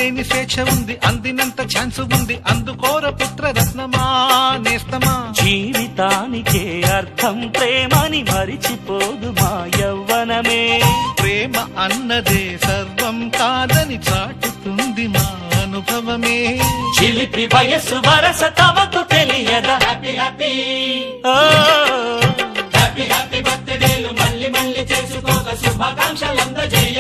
లేని స్వేచ్ఛ ఉంది, అందినంత ఛాన్స్ ఉంది, అందుకోర పుత్ర రత్నమా నేస్తమా. జీవితానికే అర్థం ప్రేమని మరిచిపోదు మా యవ్వనమే. ప్రేమ అన్నదే సర్వం కాదని చాటుతుంది మా అనుభవమే. చిలిపి వయస్సు వరస తమకు తెలియదా. హ్యాపీ హ్యాపీ హ్యాపీ హ్యాపీ బర్త్డేలు మళ్ళీ మళ్ళీ చేసుకోక శుభాకాంక్షలందజేయ.